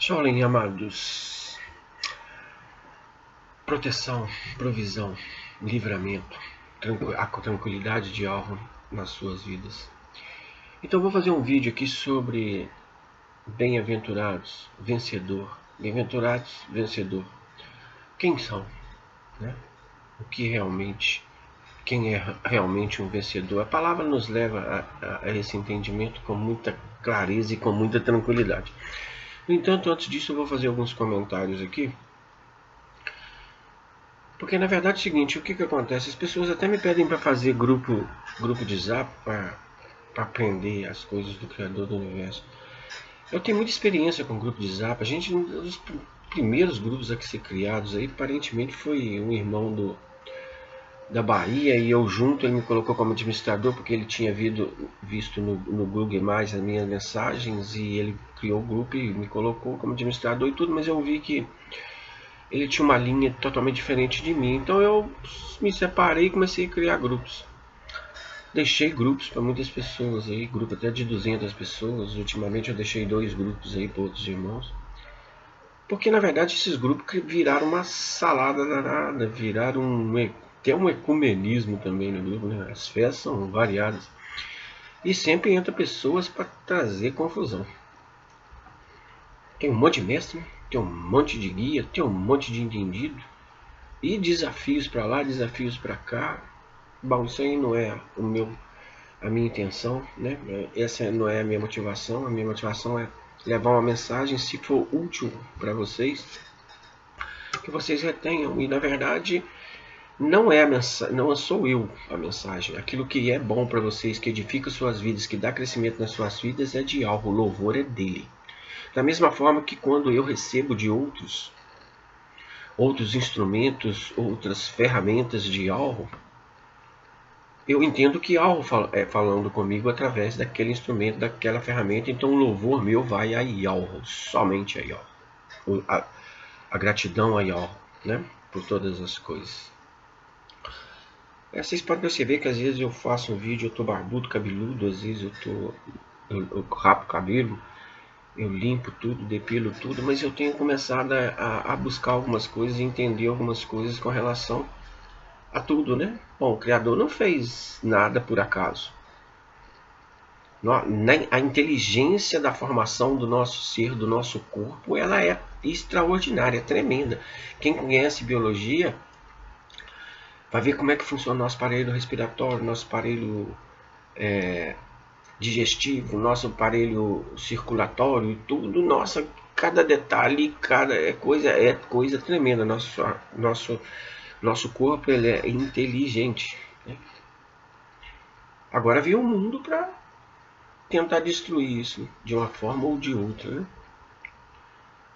Shaolin, amados, proteção, provisão, livramento, a tranquilidade de alma nas suas vidas. Então eu vou fazer um vídeo aqui sobre bem-aventurados, vencedor. Bem-aventurados, vencedor. Quem são? Né? O que realmente, quem é realmente um vencedor? A palavra nos leva a esse entendimento com muita clareza e com muita tranquilidade. No entanto, antes disso eu vou fazer alguns comentários aqui. Porque na verdade é o seguinte, o que acontece? As pessoas até me pedem para fazer grupo de zap para aprender as coisas do Criador do Universo. Eu tenho muita experiência com grupo de zap. A gente, um dos primeiros grupos a ser criados aí, aparentemente foi um irmão da Bahia, e eu junto, ele me colocou como administrador porque ele tinha visto no Google Mais as minhas mensagens, e ele criou o grupo e me colocou como administrador e tudo, mas eu vi que ele tinha uma linha totalmente diferente de mim, então eu me separei e comecei a criar grupos. Deixei grupos para muitas pessoas aí, grupo até de 200 pessoas. Ultimamente eu deixei 2 grupos aí para outros irmãos, porque na verdade esses grupos viraram uma salada danada, viraram até um ecumenismo também no grupo, né? As fés são variadas e sempre entra pessoas para trazer confusão. Tem um monte de mestre, né? Tem um monte de guia, tem um monte de entendido, e desafios para lá, desafios para cá. Bom, isso aí não é a minha intenção, né? Essa não é a minha motivação. A minha motivação é levar uma mensagem, se for útil para vocês, que vocês retenham. E na verdade não é a mensagem, não sou eu a mensagem. Aquilo que é bom para vocês, que edifica suas vidas, que dá crescimento nas suas vidas, é de algo. O louvor é dele. Da mesma forma que quando eu recebo de outros instrumentos, outras ferramentas de algo, eu entendo que algo falando comigo através daquele instrumento, daquela ferramenta. Então o louvor meu vai a Yahweh, somente a Yahweh. A gratidão a Yahweh, né? Por todas as coisas. Vocês podem perceber que às vezes eu faço um vídeo, eu tô barbudo, cabeludo, às vezes eu rapo o cabelo, eu limpo tudo, depilo tudo, mas eu tenho começado a buscar algumas coisas e entender algumas coisas com relação a tudo, né? Bom, o Criador não fez nada por acaso. A inteligência da formação do nosso ser, do nosso corpo, ela é extraordinária, é tremenda. Quem conhece biologia vai ver como é que funciona o nosso aparelho respiratório, nosso aparelho digestivo, nosso aparelho circulatório e tudo. Nossa, cada detalhe, cada coisa tremenda. Nosso corpo, ele é inteligente, né? Agora veio o mundo para tentar destruir isso de uma forma ou de outra, né?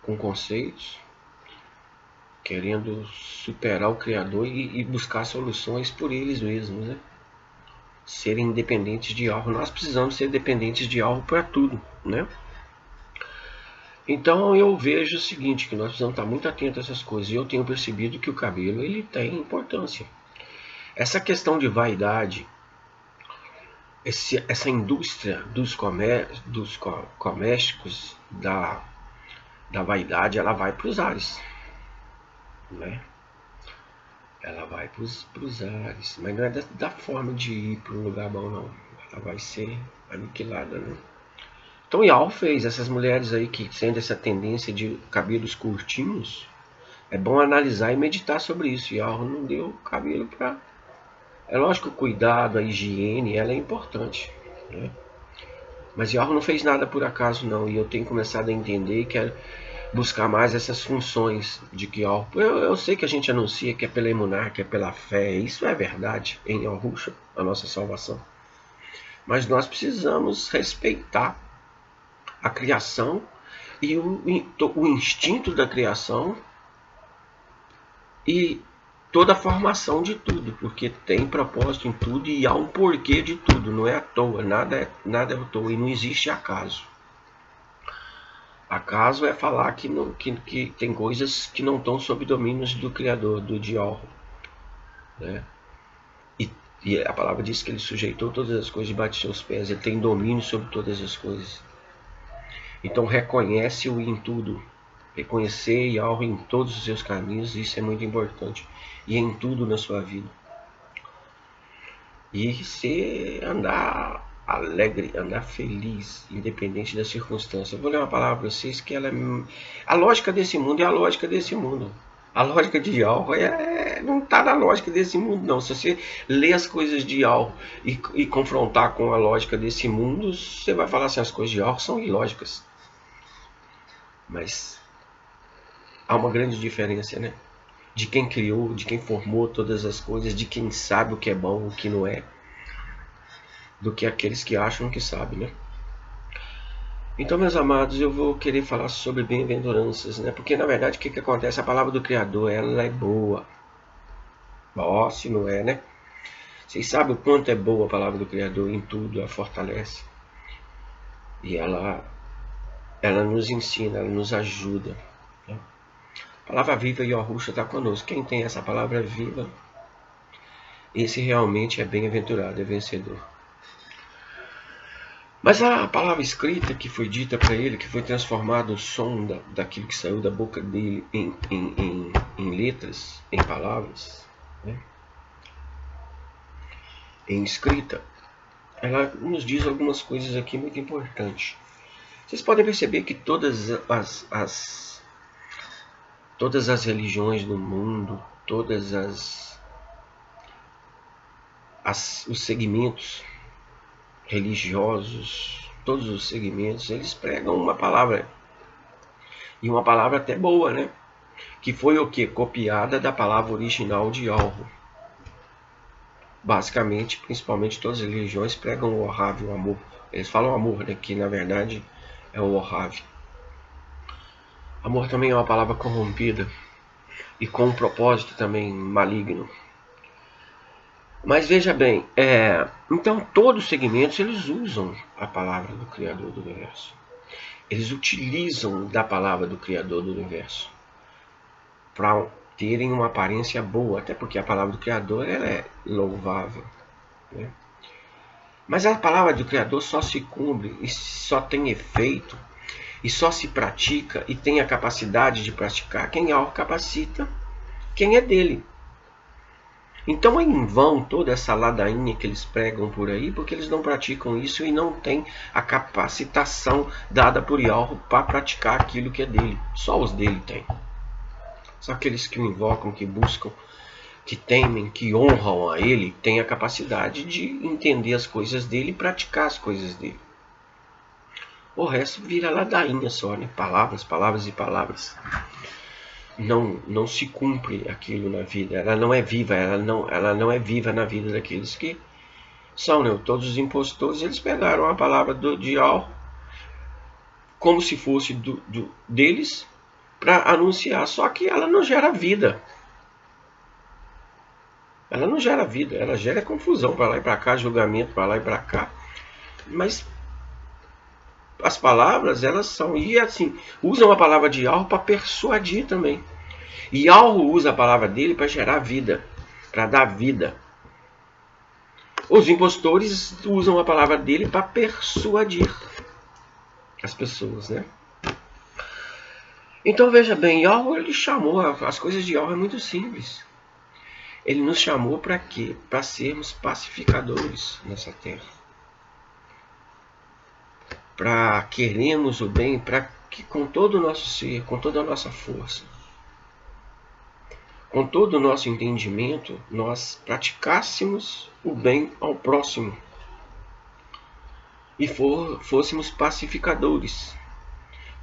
Com conceitos, querendo superar o Criador e buscar soluções por eles mesmos, né? Serem independentes de algo. Nós precisamos ser dependentes de algo para tudo, né? Então eu vejo o seguinte, que nós precisamos estar muito atentos a essas coisas. E eu tenho percebido que o cabelo, ele tem importância. Essa questão de vaidade, essa indústria dos comércios da vaidade, ela vai para os ares, né? Ela vai para os ares, mas não é da forma de ir para um lugar bom, não. Ela vai ser aniquilada, né? Então Yao fez essas mulheres aí que têm essa tendência de cabelos curtinhos. É bom analisar e meditar sobre isso. Yao não deu cabelo para... É lógico que o cuidado, a higiene, ela é importante, né? Mas Yao não fez nada por acaso, não. E eu tenho começado a entender e quero buscar mais essas funções de que eu sei que a gente anuncia que é pela emuná, que é pela fé. Isso é verdade em Yahushua, a nossa salvação. Mas nós precisamos respeitar a criação e o instinto da criação e toda a formação de tudo, porque tem propósito em tudo e há um porquê de tudo. Não é à toa, nada é à toa, e não existe acaso. Acaso é falar que tem coisas que não estão sob domínios do Criador, do Dior, né? E a palavra diz que ele sujeitou todas as coisas debaixo de seus pés. Ele tem domínio sobre todas as coisas. Então reconhece-o em tudo. Reconhecer Yahweh em todos os seus caminhos, isso é muito importante. E em tudo na sua vida. E andar alegre, andar feliz, independente da circunstância. Eu vou ler uma palavra para vocês que ela a lógica desse mundo é a lógica desse mundo. A lógica de Yahweh não está na lógica desse mundo, não. Se você ler as coisas de Yahweh e confrontar com a lógica desse mundo, você vai falar assim, as coisas de Yahweh são ilógicas. Mas há uma grande diferença, né? De quem criou, de quem formou todas as coisas, de quem sabe o que é bom, o que não é, do que aqueles que acham que sabem, né? Então, meus amados, eu vou querer falar sobre bem-aventuranças, né? Porque, na verdade, o que acontece? A palavra do Criador, ela é boa. Ó, se não é, né? Vocês sabem o quanto é boa a palavra do Criador, em tudo a fortalece. E ela nos ensina, ela nos ajuda. Né? A palavra viva e Yahushua está conosco. Quem tem essa palavra viva, esse realmente é bem-aventurado, é vencedor. Mas a palavra escrita que foi dita para ele, que foi transformado o som daquilo que saiu da boca dele em letras, em palavras, né? Em escrita, ela nos diz algumas coisas aqui muito importantes. Vocês podem perceber que todas as religiões do mundo, os segmentos religiosos, todos os segmentos, eles pregam uma palavra. E uma palavra até boa, né? Que foi o que? Copiada da palavra original de Yahweh. Basicamente, principalmente todas as religiões pregam o Ohav, o amor. Eles falam amor, né? Que na verdade é o Ohav. Amor também é uma palavra corrompida e com um propósito também maligno. Mas veja bem, então todos os segmentos eles usam a palavra do Criador do Universo. Eles utilizam da palavra do Criador do Universo para terem uma aparência boa, até porque a palavra do Criador ela é louvável. Né? Mas a palavra do Criador só se cumpre e só tem efeito e só se pratica e tem a capacidade de praticar quem a capacita, quem é dele. Então é em vão toda essa ladainha que eles pregam por aí, porque eles não praticam isso e não têm a capacitação dada por Yahweh para praticar aquilo que é dele. Só os dele têm. Só aqueles que o invocam, que buscam, que temem, que honram a ele, têm a capacidade de entender as coisas dele e praticar as coisas dele. O resto vira ladainha só, né? Palavras, palavras e palavras. Não se cumpre aquilo na vida, ela não é viva, ela não é viva na vida daqueles que são, né? Todos os impostores, eles pegaram a palavra de Yahweh como se fosse deles para anunciar, só que ela não gera vida. Ela não gera vida, ela gera confusão para lá e para cá, julgamento para lá e para cá. Mas as palavras, elas são, e assim, usam a palavra de Yahweh para persuadir também. E Yahweh usa a palavra dele para gerar vida, para dar vida. Os impostores usam a palavra dele para persuadir as pessoas, né? Então veja bem, Yahweh ele chamou, as coisas de Yahweh é muito simples. Ele nos chamou para quê? Para sermos pacificadores nessa terra. Para querermos o bem, para que com todo o nosso ser, com toda a nossa força, com todo o nosso entendimento, nós praticássemos o bem ao próximo e fôssemos pacificadores.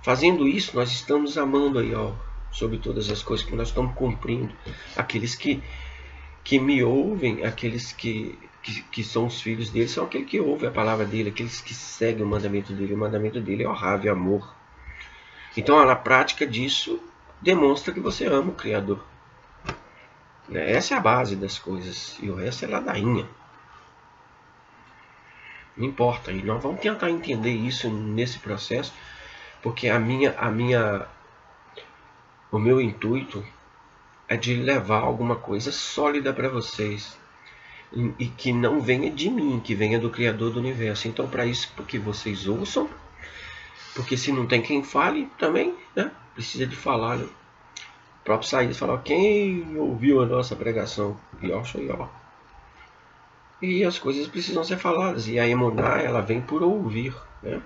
Fazendo isso, nós estamos amando a Yahweh sobre todas as coisas que nós estamos cumprindo. Aqueles que me ouvem, aqueles que são os filhos dele, são aqueles que ouvem a palavra dele, aqueles que seguem o mandamento dele. O mandamento dele é Ohav, amor. Então, na prática disso, demonstra que você ama o Criador. Essa é a base das coisas, e o resto é ladainha. Não importa, e nós vamos tentar entender isso nesse processo, porque o meu intuito é de levar alguma coisa sólida para vocês, e que não venha de mim, que venha do Criador do Universo. Então, para isso, que vocês ouçam Porque se não tem quem fale, também, né, precisa de falar. Né? O próprio Isaías falou, quem ouviu a nossa pregação? Yoshua. E as coisas precisam ser faladas. E a emuná, ela vem por ouvir. Né?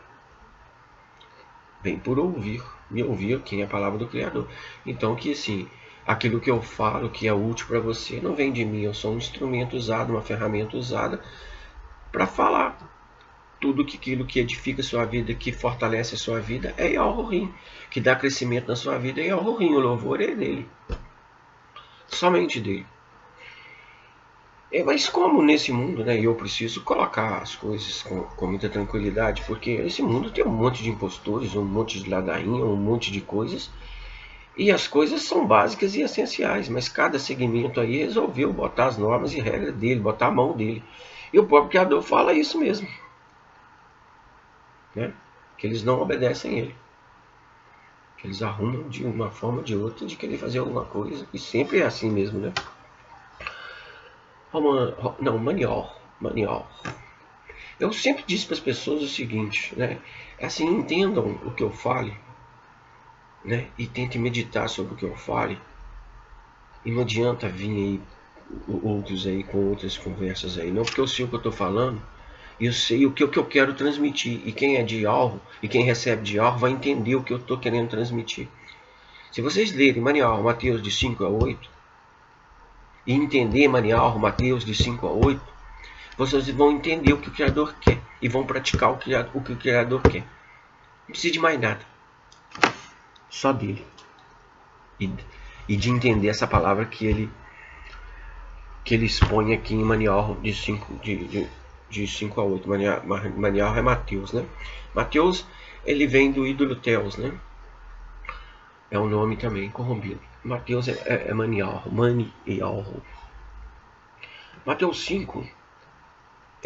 Vem por ouvir. E ouvir quem é a palavra do Criador. Então que assim, aquilo que eu falo que é útil para você não vem de mim. Eu sou um instrumento usado, uma ferramenta usada para falar. Tudo aquilo que edifica a sua vida, que fortalece a sua vida, é Yahurim. Que dá crescimento na sua vida é Yahurim. O louvor é dele. Somente dele. Mas como nesse mundo, né, eu preciso colocar as coisas com muita tranquilidade, porque esse mundo tem um monte de impostores, um monte de ladainha, um monte de coisas, e as coisas são básicas e essenciais, mas cada segmento aí resolveu botar as normas e regras dele, botar a mão dele. E o próprio Criador fala isso mesmo, né? Que eles não obedecem a ele. Que eles arrumam de uma forma ou de outra de querer fazer alguma coisa, e sempre é assim mesmo, né? Não, Manior. Eu sempre disse para as pessoas o seguinte, né? Assim, entendam o que eu fale, né? E tentem meditar sobre o que eu fale. E não adianta vir aí outros aí com outras conversas aí, não, porque eu sei o que eu estou falando e eu sei o que eu quero transmitir. E quem é de alvo e quem recebe de alvo vai entender o que eu estou querendo transmitir. Se vocês lerem Manial, Mateus de 5 a 8 e entender Manial, Mateus de 5 a 8, vocês vão entender o que o Criador quer e vão praticar o que o Criador quer. Não precisa de mais nada. Só dele. E de entender essa palavra que ele expõe aqui em Manial de 5 a 8. Manial é Mateus, né? Mateus, ele vem do ídolo Teos, né? É um nome também corrompido. Mateus é Manial. Mateus 5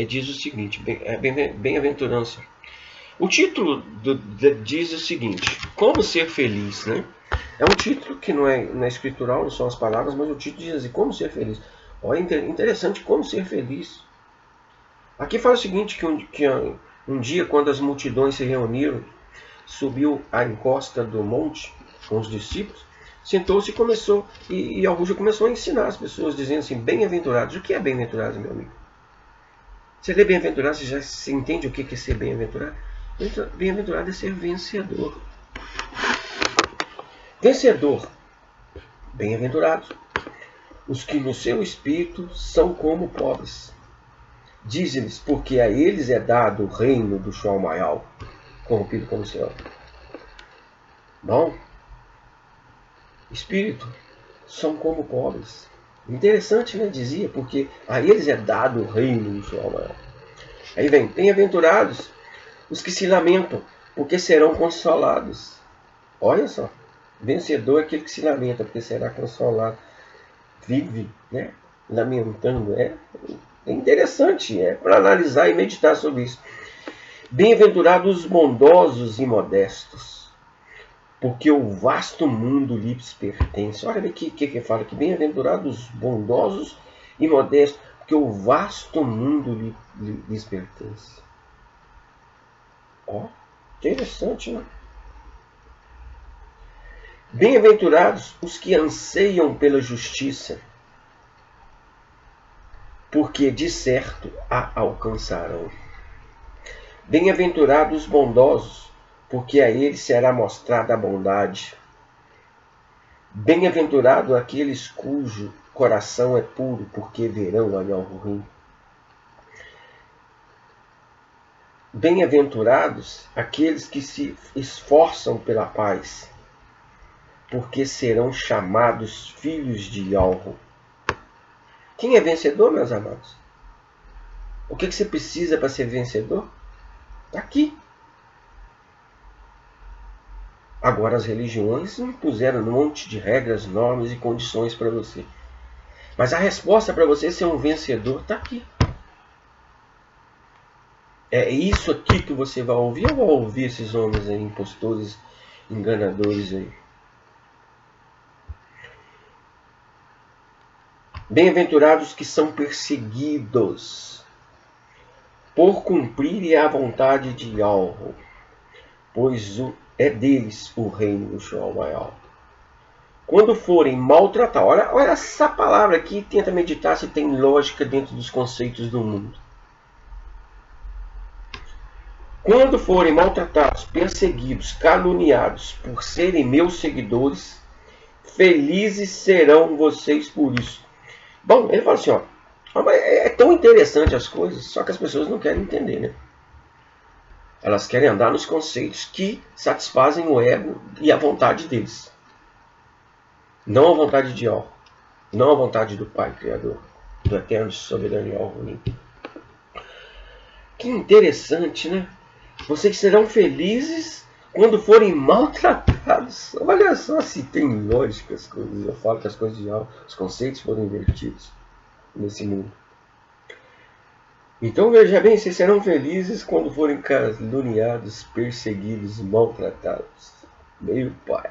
diz o seguinte, bem-aventurança. O título diz o seguinte, como ser feliz, né? É um título que não é escritural, não são as palavras, mas o título diz assim, como ser feliz. Olha, interessante, como ser feliz. Aqui fala o seguinte, que um dia, quando as multidões se reuniram, subiu à encosta do monte com os discípulos, sentou-se e começou, e Augusto começou a ensinar as pessoas, dizendo assim, bem-aventurados. O que é bem-aventurados, meu amigo? Você lê bem-aventurado, você já entende o que é ser bem-aventurado? Bem-aventurado é ser vencedor. Vencedor. Bem-aventurados. Os que no seu espírito são como pobres. Diz-lhes, porque a eles é dado o reino do Shalmaial, corrompido como o céu. Bom, espírito são como pobres. Interessante, né? Dizia, porque a eles é dado o reino do Shalmaial. Aí vem, bem-aventurados os que se lamentam, porque serão consolados. Olha só, vencedor é aquele que se lamenta, porque será consolado. Vive, né? Lamentando. É interessante, para analisar e meditar sobre isso. Bem-aventurados os bondosos e modestos, porque o vasto mundo lhes pertence. Olha o que fala aqui. Bem-aventurados os bondosos e modestos, porque o vasto mundo lhes pertence. Ó, interessante, né? Bem-aventurados os que anseiam pela justiça, porque de certo a alcançarão. Bem-aventurados os bondosos, porque a eles será mostrada a bondade. Bem-aventurado aqueles cujo coração é puro, porque verão a Yahurim. Bem-aventurados aqueles que se esforçam pela paz, porque serão chamados filhos de Yahurim. Quem é vencedor, meus amados? O que você precisa para ser vencedor? Está aqui. Agora as religiões impuseram um monte de regras, normas e condições para você. Mas a resposta para você ser um vencedor está aqui. É isso aqui que você vai ouvir ou vai ouvir esses homens aí, impostores, enganadores aí? Bem-aventurados que são perseguidos por cumprirem a vontade de Yahweh, pois é deles o reino do Shalom maior. Quando forem maltratados, olha essa palavra aqui, tenta meditar se tem lógica dentro dos conceitos do mundo. Quando forem maltratados, perseguidos, caluniados por serem meus seguidores, felizes serão vocês por isso. Bom, ele fala assim, ó, é tão interessante as coisas, só que as pessoas não querem entender, né? Elas querem andar nos conceitos que satisfazem o ego e a vontade deles. Não a vontade de Yahweh, não a vontade do Pai Criador, do Eterno Soberano Yahweh. Que interessante, né? Vocês serão felizes quando forem maltratados. Olha só se tem lógica as coisas. Eu falo que as coisas de Yahweh, os conceitos foram invertidos nesse mundo. Então veja bem, vocês serão felizes quando forem caluniados, perseguidos, maltratados. Meu Pai.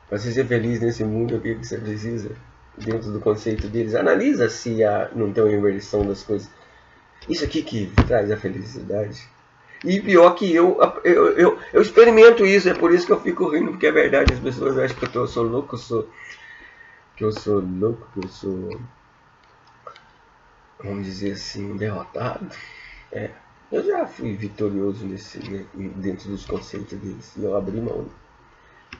Para você ser feliz nesse mundo, o que você precisa? Dentro do conceito deles. Analisa se não tem uma inversão das coisas. Isso aqui que traz a felicidade. E pior que eu experimento isso, é por isso que eu fico rindo, porque é verdade, as pessoas acham que eu sou louco, que eu sou, vamos dizer assim, derrotado. Eu já fui vitorioso dentro dos conceitos deles, e eu abri mão,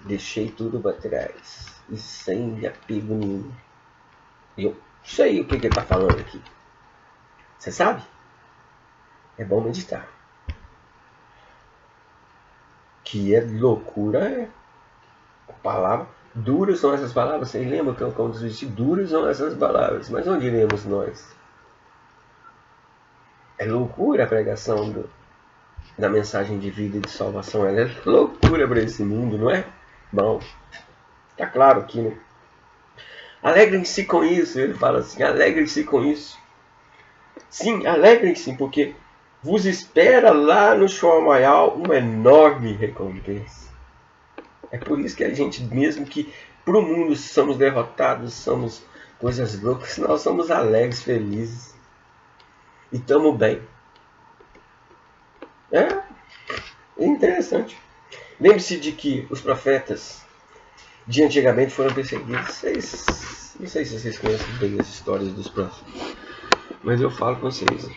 deixei tudo para trás, e sem apego nenhum. Eu sei o que ele está falando aqui. Você sabe? É bom meditar. Que é loucura, a palavra. Duras são essas palavras. Vocês lembram que eu disse? Duras são essas palavras. Mas onde iremos nós? É loucura a pregação da mensagem de vida e de salvação. Ela é loucura para esse mundo, não é? Bom, está claro aqui, né? Alegrem-se com isso. Ele fala assim, alegrem-se com isso. Sim, alegrem-se, porque vos espera lá no Shomayal uma enorme recompensa. É por isso que a gente, mesmo que para o mundo somos derrotados, somos coisas loucas, nós somos alegres, felizes. E estamos bem. É interessante. Lembre-se de que os profetas de antigamente foram perseguidos. Não sei se vocês conhecem bem as histórias dos profetas. Mas eu falo com vocês.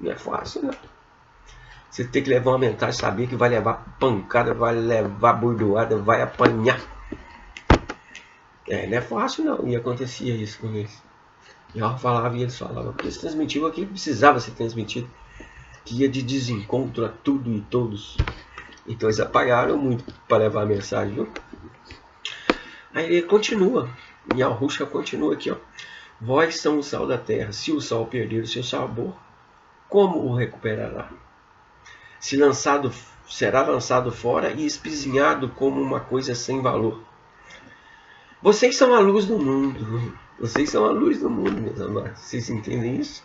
Não é fácil, não. Você tem que levar uma mensagem, saber que vai levar pancada, vai levar bordoada, vai apanhar. Não é fácil não. E acontecia isso com eles. E eu falava e eles falavam. Porque eles transmitiam aquilo que precisava ser transmitido. Que ia de desencontro a tudo e todos. Então eles apanharam muito para levar a mensagem, viu? Aí ele continua. E a Rusha continua aqui, ó. Vós são o sal da terra. Se o sal perder o seu sabor, como o recuperará? Será lançado fora e espizinhado como uma coisa sem valor. Vocês são a luz do mundo. Vocês são a luz do mundo, meus amados. Vocês entendem isso?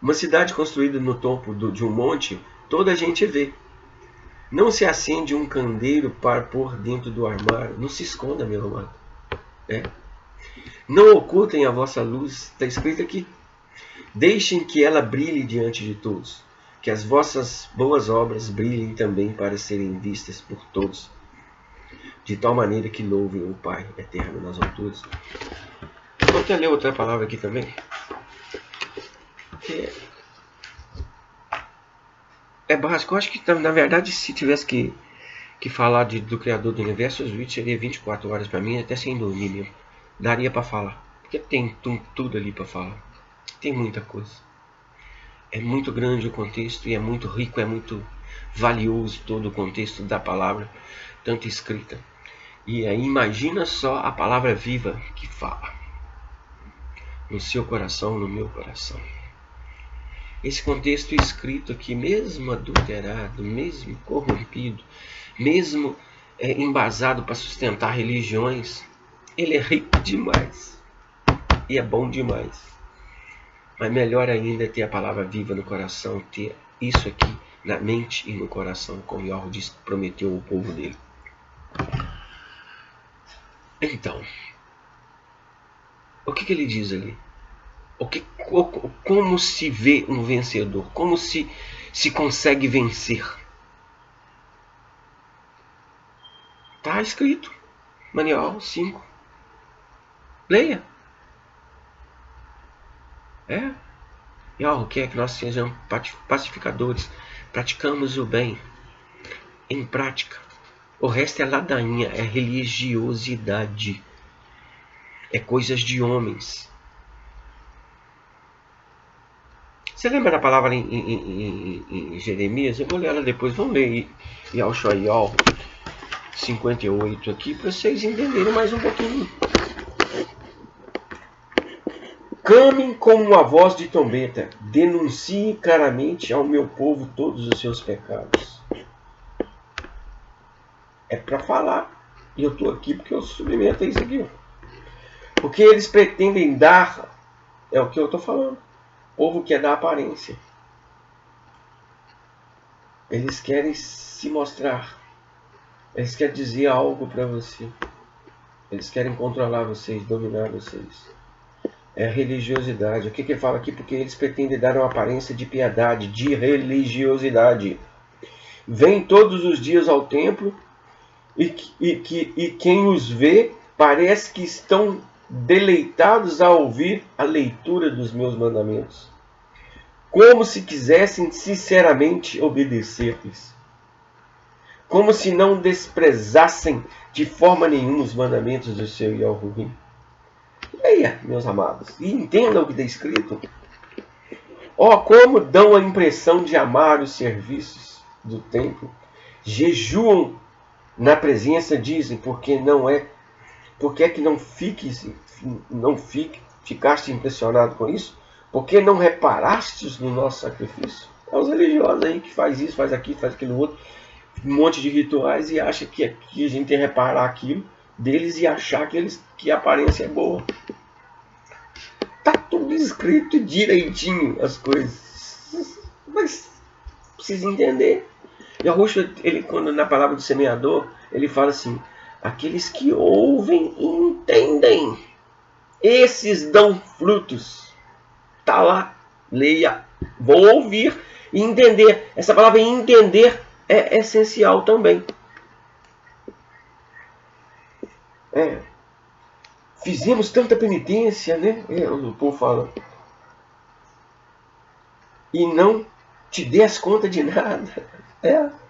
Uma cidade construída no topo de um monte, toda a gente vê. Não se acende um candeeiro para pôr dentro do armário. Não se esconda, meu amado. Não ocultem a vossa luz. Está escrito aqui. Deixem que ela brilhe diante de todos, que as vossas boas obras brilhem também para serem vistas por todos, de tal maneira que louvem o Pai eterno nas alturas. Vou até ler outra palavra aqui também. É básico. Eu acho que, na verdade, se tivesse que falar do Criador do Universo, os vídeos seriam 24 horas para mim, até sem dormir mesmo. Daria para falar. Porque tem tudo ali para falar. Tem muita coisa. É muito grande o contexto e é muito rico, é muito valioso todo o contexto da palavra, tanto escrita. E aí imagina só a palavra viva que fala. No seu coração, no meu coração. Esse contexto escrito aqui, mesmo adulterado, mesmo corrompido, mesmo embasado para sustentar religiões, ele é rico demais. E é bom demais. Mas melhor ainda é ter a palavra viva no coração, ter isso aqui na mente e no coração, como Yahweh prometeu ao povo dele. Então, o que ele diz ali? Como se vê um vencedor? Como se consegue vencer? Está escrito. Manual 5. Leia. Yahweh quer que nós sejamos pacificadores. Praticamos o bem em prática. O resto é ladainha, é religiosidade. É coisas de homens. Você lembra da palavra em Jeremias? Eu vou ler ela depois. Vamos ler Yahshua 58 aqui para vocês entenderem mais um pouquinho. Clamem com uma voz de trombeta. Denuncie claramente ao meu povo todos os seus pecados. É para falar. E eu estou aqui porque eu submeto a isso aqui. Porque eles pretendem dar. É o que eu estou falando. O povo quer dar aparência. Eles querem se mostrar. Eles querem dizer algo para você. Eles querem controlar vocês, dominar vocês. É religiosidade. O que ele fala aqui? Porque eles pretendem dar uma aparência de piedade, de religiosidade. Vêm todos os dias ao templo e quem os vê parece que estão deleitados a ouvir a leitura dos meus mandamentos, como se quisessem sinceramente obedecer-lhes, como se não desprezassem de forma nenhuma os mandamentos do seu Yahweh. Leia, meus amados, e entenda o que está escrito. Como dão a impressão de amar os serviços do templo, jejuam na presença, dizem, porque é que não ficaste impressionado com isso? Porque não reparastes no nosso sacrifício? É os religiosos aí que faz isso, faz aquilo, faz aquilo outro, um monte de rituais e acha que a gente tem que reparar aquilo deles e achar que a aparência é boa. Tá tudo escrito direitinho as coisas, mas precisa entender. Yahushua, ele, quando na palavra do semeador, ele fala assim: aqueles que ouvem e entendem, esses dão frutos. Tá lá, leia, vou ouvir e entender. Essa palavra entender é essencial também. Fizemos tanta penitência, né? O povo fala. E não te des conta de nada.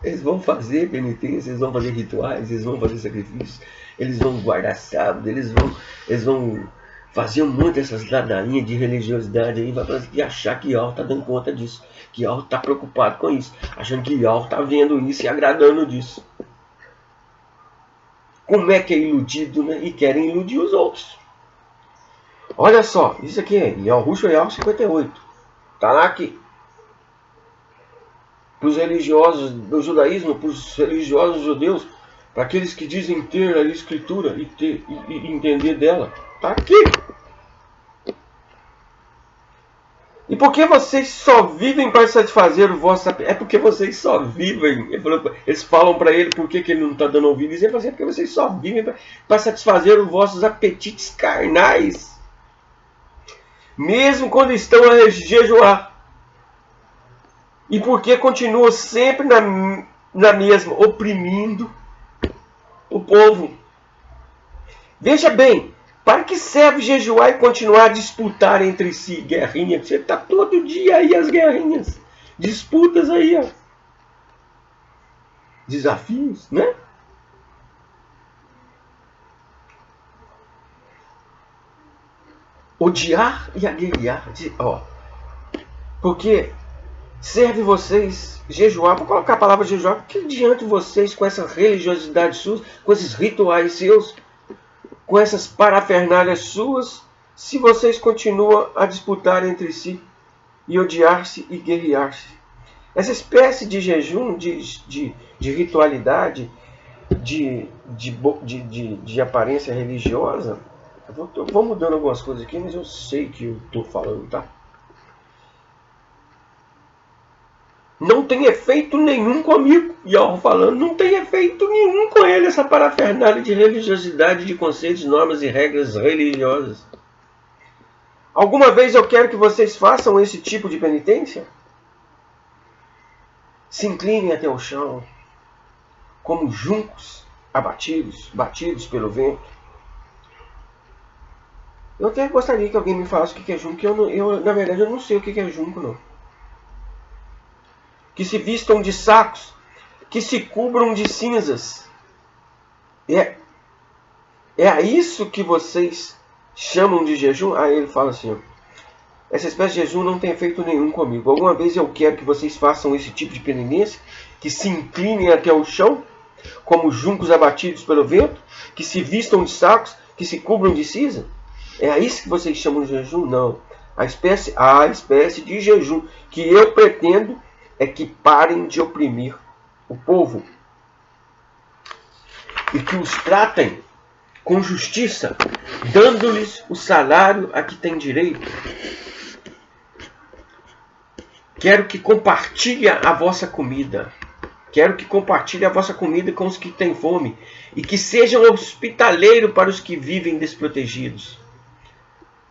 Eles vão fazer penitência, eles vão fazer rituais, eles vão fazer sacrifícios, eles vão guardar sábado, eles vão fazer um monte dessas ladainhas de religiosidade aí, e achar que Yahweh está dando conta disso, que Yahweh está preocupado com isso, achando que Yahweh está vendo isso e agradando disso. Como é que é iludido, né? E querem iludir os outros. Olha só, isso aqui é Yahushua 58. Está lá aqui. Para os religiosos do judaísmo, para os religiosos judeus, para aqueles que dizem ter a escritura e entender dela. Está aqui. E por que vocês só vivem para satisfazer o vosso apetite? É porque vocês só vivem. Eles falam para ele por que ele não está dando ouvido. Ele fala assim, é porque vocês só vivem para satisfazer os vossos apetites carnais. Mesmo quando estão a jejuar. E porque continuam sempre na mesma, oprimindo o povo. Veja bem. Para que serve jejuar e continuar a disputar entre si? Guerrinha. Você está todo dia aí as guerrinhas. Disputas aí, ó. Desafios, né? Odiar e aguerrear. Porque serve vocês jejuar. Vou colocar a palavra jejuar. Porque diante de vocês, com essa religiosidade sua, com esses rituais seus, com essas parafernálias suas, se vocês continuam a disputar entre si e odiar-se e guerrear-se. Essa espécie de jejum, de ritualidade, de aparência religiosa, eu vou mudando algumas coisas aqui, mas eu sei que eu estou falando, tá? Não tem efeito nenhum comigo. E eu falando, não tem efeito nenhum com ele, essa parafernália de religiosidade, de conceitos, normas e regras religiosas. Alguma vez eu quero que vocês façam esse tipo de penitência? Se inclinem até o chão, como juncos abatidos, batidos pelo vento. Eu até gostaria que alguém me falasse o que é junco, que na verdade, eu não sei o que é junco, não. Que se vistam de sacos, que se cubram de cinzas. É a isso que vocês chamam de jejum? Aí ele fala assim, ó, essa espécie de jejum não tem efeito nenhum comigo. Alguma vez eu quero que vocês façam esse tipo de penitência, que se inclinem até o chão, como juncos abatidos pelo vento, que se vistam de sacos, que se cubram de cinza? É a isso que vocês chamam de jejum? Não. A espécie de jejum que eu pretendo é que parem de oprimir o povo e que os tratem com justiça, dando-lhes o salário a que têm direito. Quero que compartilhe a vossa comida. Quero que compartilhe a vossa comida com os que têm fome e que sejam hospitaleiros para os que vivem desprotegidos.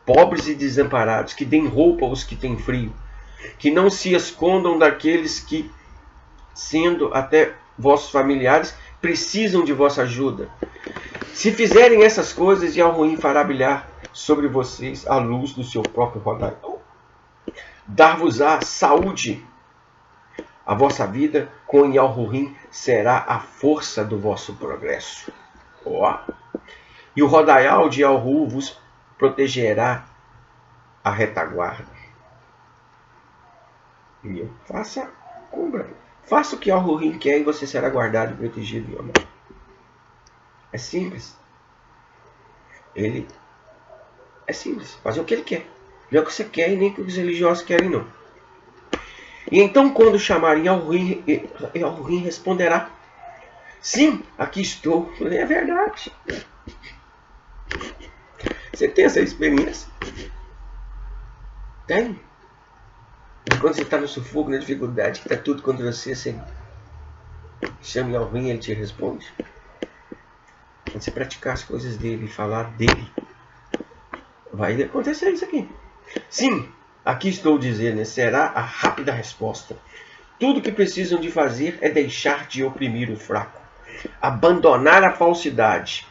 Pobres e desamparados, que deem roupa aos que têm frio, que não se escondam daqueles que, sendo até vossos familiares, precisam de vossa ajuda. Se fizerem essas coisas, Yahweh fará brilhar sobre vocês a luz do seu próprio rodaio. Dar-vos-á saúde. A vossa vida com Yahweh será a força do vosso progresso. E o rodaial de Yahweh vos protegerá a retaguarda. Faça o que Yahweh quer e você será guardado e protegido, meu amor. É simples. Ele é simples. Fazer o que ele quer. Não é o que você quer e nem o que os religiosos querem, não. E então, quando chamarem Yahweh responderá: sim, aqui estou. É verdade. Você tem essa experiência? Tem. E quando você está no sufoco, na dificuldade, que está tudo contra você, você chama Yahweh e ele te responde. Quando você praticar as coisas dele e falar dele, vai acontecer isso aqui. Sim, aqui estou dizendo, será a rápida resposta. Tudo que precisam de fazer é deixar de oprimir o fraco, abandonar a falsidade,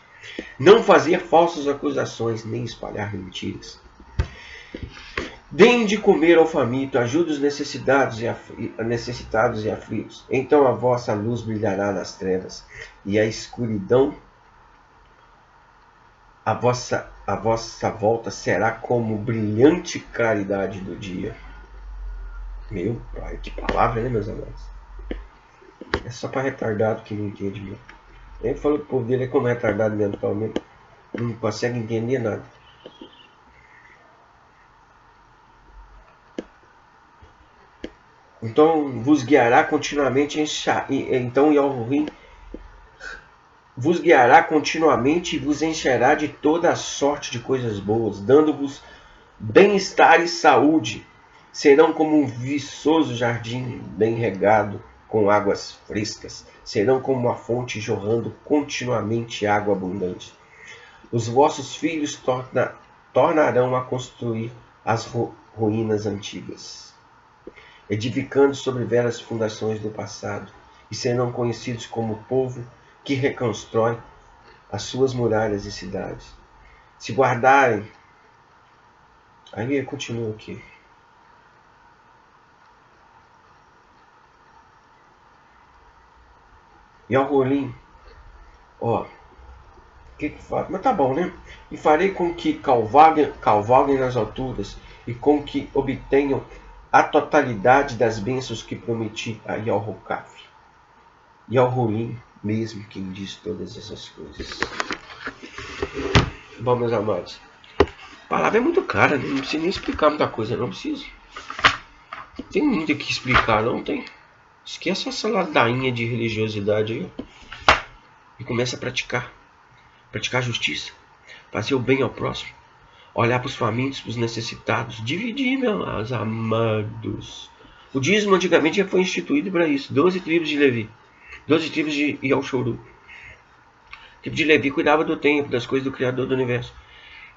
não fazer falsas acusações, nem espalhar mentiras. Deem de comer ao faminto, ajude os necessitados e aflitos. Então a vossa luz brilhará nas trevas, e a escuridão, a vossa volta será como brilhante claridade do dia. Meu pai, que palavra, né, meus amados? É só para retardado que não entende mesmo. Ele falou que o povo dele é como retardado mentalmente. Não consegue entender nada. Então vos guiará continuamente então Yahweh vos guiará continuamente e vos encherá de toda a sorte de coisas boas, dando-vos bem-estar e saúde. Serão como um viçoso jardim bem regado com águas frescas. Serão como uma fonte jorrando continuamente água abundante. Os vossos filhos tornarão a construir as ruínas antigas, edificando sobre velhas fundações do passado, e serão conhecidos como o povo que reconstrói as suas muralhas e cidades. Se guardarem... Aí ele continua aqui. E ao rolim, que faz? Mas tá bom, né? E farei com que cavalguem nas alturas e com que obtenham a totalidade das bênçãos que prometi a Yahokaf. E ao ruim mesmo quem diz todas essas coisas. Bom, meus amados, a palavra é muito clara, não precisa nem explicar muita coisa, não precisa. Tem muito o que explicar, não tem. Esquece essa ladainha de religiosidade aí. E começa a praticar. Praticar a justiça. Fazer o bem ao próximo. Olhar para os famintos, para os necessitados. Dividir, meus amados. O dízimo antigamente já foi instituído para isso. 12 tribos de Levi. 12 tribos de Yalchoru. A tribo de Levi cuidava do templo, das coisas do Criador do Universo.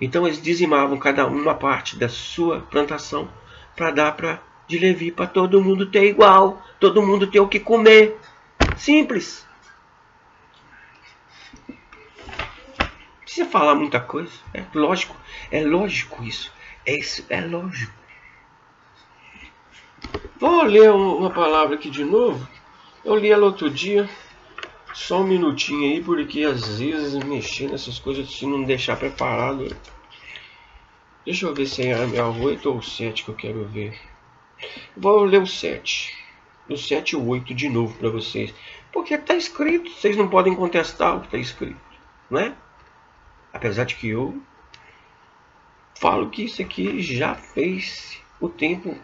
Então eles dizimavam cada uma parte da sua plantação para dar de Levi para todo mundo ter igual, todo mundo ter o que comer. Simples. Não precisa falar muita coisa. É lógico isso. É lógico. Vou ler uma palavra aqui de novo. Eu li ela outro dia. Só um minutinho aí, porque às vezes mexer nessas coisas se não deixar preparado. Deixa eu ver se é a 8 ou o 7 que eu quero ver. Vou ler o 7. O 7 e o 8 de novo para vocês. Porque está escrito, vocês não podem contestar o que está escrito, não é? Apesar de que eu falo que isso aqui já fez o tempo.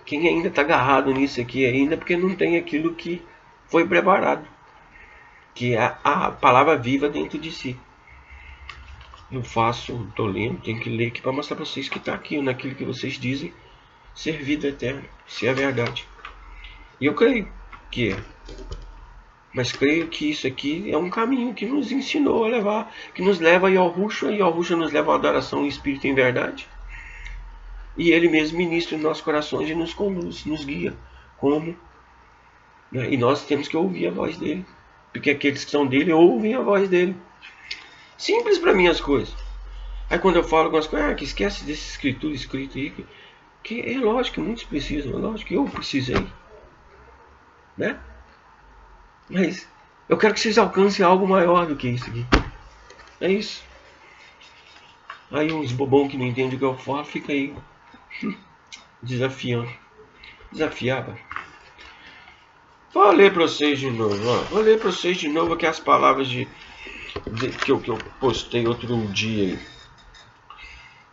Quem ainda está agarrado nisso aqui ainda, porque não tem aquilo que foi preparado, que é a palavra viva dentro de si. Eu faço, estou lendo, tenho que ler aqui para mostrar para vocês que está aqui, naquilo que vocês dizem ser vida eterna, se é verdade. E eu creio que é. Mas creio que isso aqui é um caminho que nos ensinou a levar, que nos leva a Yahushua, e Yahushua nos leva à adoração em espírito e em verdade. E Ele mesmo ministra em nossos corações e nos conduz, nos guia. Como? E nós temos que ouvir a voz dEle. Porque aqueles que são dEle ouvem a voz dEle. Simples para mim as coisas. Aí quando eu falo algumas coisas, que esquece desse escritura escrito aí, que é lógico que muitos precisam, é lógico que eu precisei. Né? Mas eu quero que vocês alcancem algo maior do que isso aqui. É isso. Aí uns bobão que não entendem o que eu falo, fica aí desafiando. Desafiava. Vou ler para vocês de novo. Ó. Vou ler para vocês de novo aqui as palavras que eu postei outro dia aí.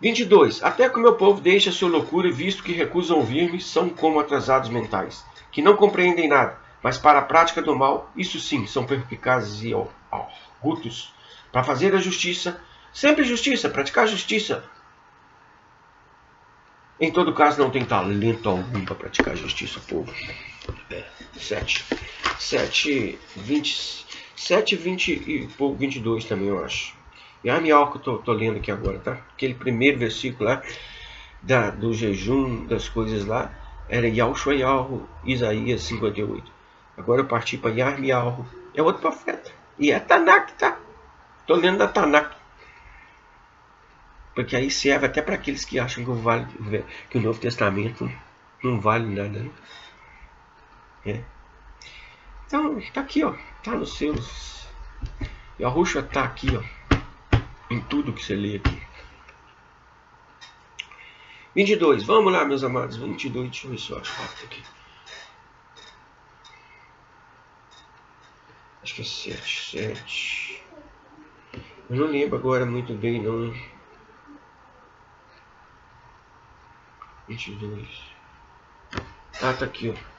22. Até que o meu povo deixe a sua loucura, visto que recusam ouvir-me, são como atrasados mentais, que não compreendem nada, mas para a prática do mal, isso sim, são perspicazes e argutos, para fazer a justiça, sempre justiça, praticar justiça. Em todo caso, não tem talento algum para praticar justiça, povo. 7, 20 e pouco, 22 também, eu acho. E a minha que eu tô lendo aqui agora, tá? Aquele primeiro versículo lá do jejum, das coisas lá, era Yahushua, Isaías 58. Agora eu parti para Yarmiyahu, é outro profeta. E é Tanakh, tá? Tô lendo da Tanakh. Porque aí serve até para aqueles que acham que o Novo Testamento não vale nada. Né? É. Então, tá aqui, ó. Tá nos seus. Yahushua tá aqui, ó. Em tudo que você lê aqui. 22. Vamos lá, meus amados. 22. Deixa eu ver se eu acho rápido aqui. Acho que é 7. Eu não lembro agora muito bem, não. 22. Ah, tá aqui, ó.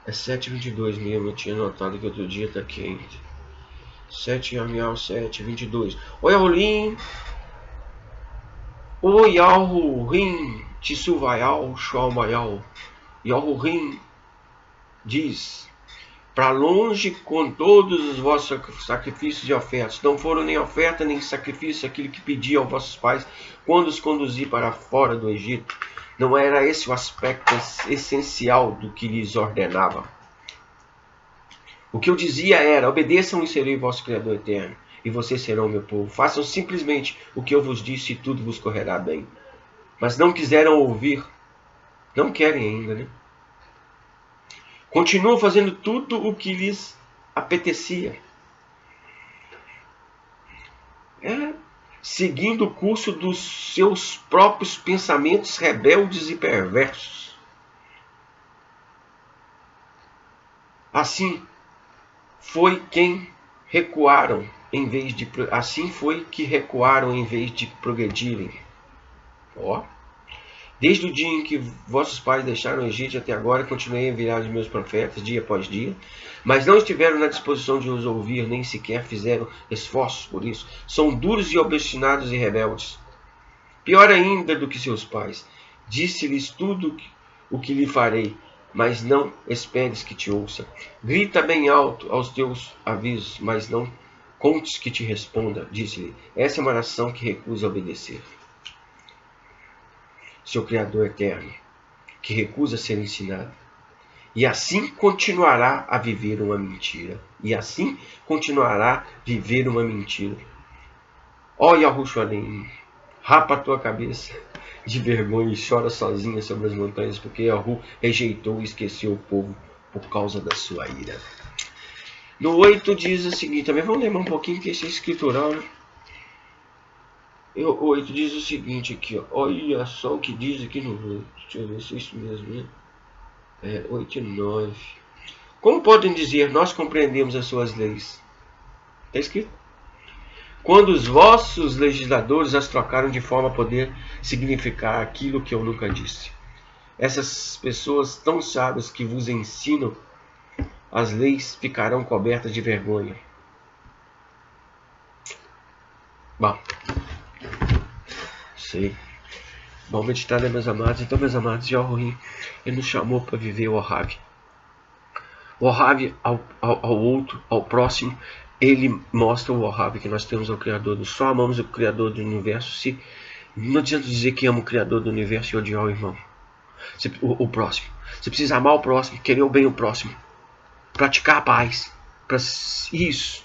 É 7:22 mesmo. Eu tinha notado que outro dia tá aqui ainda. 7 Amial 7, 22. Oi, Aolim. Oi, Alruim. Tissuvaial, Shalmaial. Yalruim diz: para longe com todos os vossos sacrifícios e ofertas. Não foram nem oferta nem sacrifício aquilo que pedi aos vossos pais quando os conduzi para fora do Egito. Não era esse o aspecto essencial do que lhes ordenava. O que eu dizia era: obedeçam e serei vosso Criador eterno, e vocês serão meu povo. Façam simplesmente o que eu vos disse e tudo vos correrá bem. Mas não quiseram ouvir. Não querem ainda, né? Continuam fazendo tudo o que lhes apetecia. Seguindo o curso dos seus próprios pensamentos rebeldes e perversos. Assim foi que recuaram em vez de progredirem. Desde o dia em que vossos pais deixaram o Egito até agora, continuei a enviar os meus profetas dia após dia, mas não estiveram na disposição de os ouvir, nem sequer fizeram esforços por isso. São duros e obstinados e rebeldes. Pior ainda do que seus pais. Disse-lhes tudo o que lhe farei, mas não esperes que te ouça. Grita bem alto aos teus avisos, mas não contes que te responda. Disse-lhe: essa é uma nação que recusa obedecer. seu Criador eterno, que recusa ser ensinado. E assim continuará a viver uma mentira. E assim continuará a viver uma mentira. Ó Yahushua, rapa a tua cabeça de vergonha e chora sozinha sobre as montanhas, porque Yahu rejeitou e esqueceu o povo por causa da sua ira. No 8 diz o seguinte, também vamos lembrar um pouquinho que esse é escritural, né? O 8 diz o seguinte aqui, ó. Olha só o que diz aqui no 8. Deixa eu ver se é isso mesmo, né? 8 e 9. Como podem dizer, nós compreendemos as suas leis? Está escrito. Quando os vossos legisladores as trocaram de forma a poder significar aquilo que eu nunca disse. Essas pessoas tão sábias que vos ensinam as leis ficarão cobertas de vergonha. Bom, sei. Bom meditar, né, meus amados? Então, meus amados, Yahurim, ele nos chamou para viver o Ohave. O Ohave ao outro, ao próximo, ele mostra o Ohave que nós temos ao Criador. Nós só amamos o Criador do Universo se... Não adianta dizer que ama o Criador do Universo e odiar o irmão. O próximo. Você precisa amar o próximo, querer o bem o próximo. Praticar a paz. Isso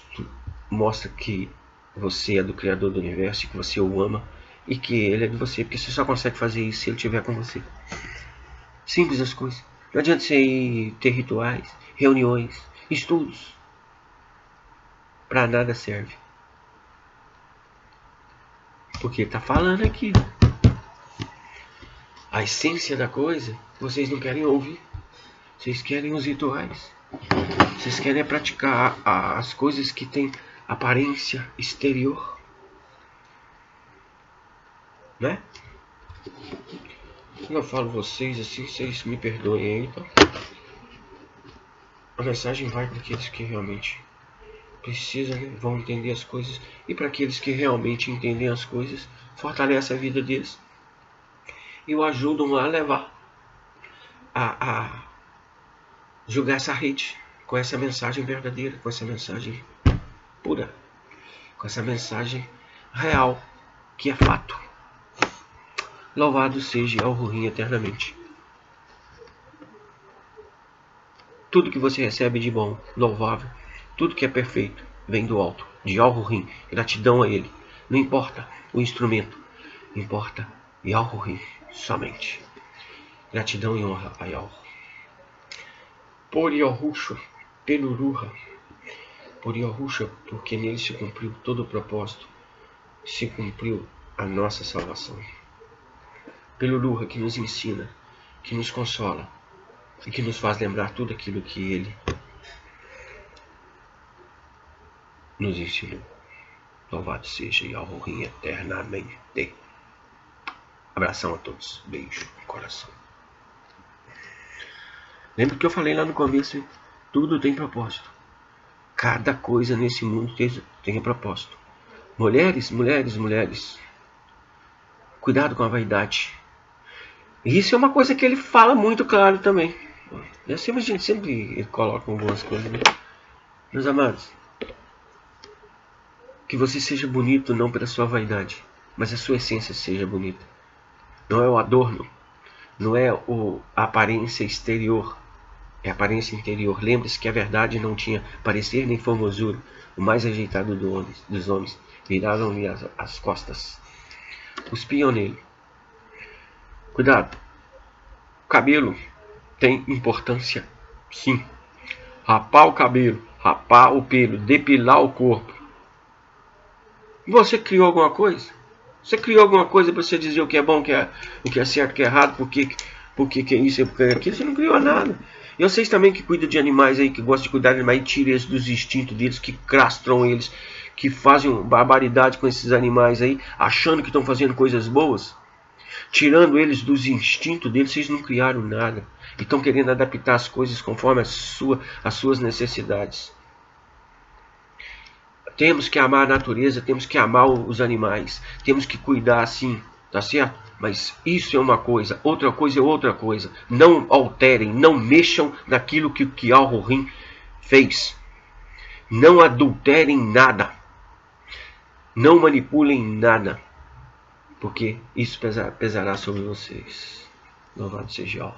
mostra que você é do Criador do Universo, que você o ama e que ele é de você, porque você só consegue fazer isso se ele estiver com você. Simples as coisas. Não adianta você ir ter rituais, reuniões, estudos. Para nada serve. Porque está falando aqui. A essência da coisa, vocês não querem ouvir. Vocês querem os rituais. Vocês querem praticar as coisas que têm aparência exterior. Né? Quando eu falo vocês assim, vocês me perdoem aí, então. A mensagem vai para aqueles que realmente precisam, né? Vão entender as coisas. E para aqueles que realmente entendem as coisas, fortalece a vida deles. E o ajudam a levar a julgar essa rede com essa mensagem verdadeira, com essa mensagem pura, com essa mensagem real, que é fato. Louvado seja Yahurim eternamente. Tudo que você recebe de bom, louvável, tudo que é perfeito, vem do alto, de Yahurim. Gratidão a ele. Não importa o instrumento, importa Yahurim somente. Gratidão e honra a Yahu. Por Yahushua, pelo Ruha, por Yahushua, porque nele se cumpriu todo o propósito, se cumpriu a nossa salvação. Pelo Ruha que nos ensina, que nos consola e que nos faz lembrar tudo aquilo que ele nos ensinou. Louvado seja Yahurim eternamente. Abração a todos. Beijo no coração. Lembra que eu falei lá no começo? Tudo tem propósito. Cada coisa nesse mundo tem propósito. Mulheres, mulheres, mulheres. Cuidado com a vaidade. Isso é uma coisa que ele fala muito claro também. A gente sempre coloca algumas coisas. Né? Meus amados. Que você seja bonito não pela sua vaidade, mas a sua essência seja bonita. Não é o adorno. Não é a aparência exterior. É a aparência interior. Lembre-se que a verdade não tinha parecer nem formosura. O mais rejeitado dos homens. Viraram-lhe as costas. Cuspiam nele. Cuidado. O cabelo tem importância. Sim. Rapar o cabelo. Rapar o pelo. Depilar o corpo. Você criou alguma coisa? Você criou alguma coisa para você dizer o que é bom, o que é certo, o que é errado, por que é isso, por que é aquilo? Você não criou nada. E vocês também que cuidam de animais aí, que gostam de cuidar de animais, e tiram eles dos instintos deles, que castram eles, que fazem barbaridade com esses animais aí, achando que estão fazendo coisas boas, tirando eles dos instintos deles, vocês não criaram nada. E estão querendo adaptar as coisas conforme as suas necessidades. Temos que amar a natureza, temos que amar os animais, temos que cuidar assim, tá certo? Mas isso é uma coisa, outra coisa é outra coisa. Não alterem, não mexam naquilo que o Yahurim fez. Não adulterem nada. Não manipulem nada. porque isso pesará sobre vocês. Louvado seja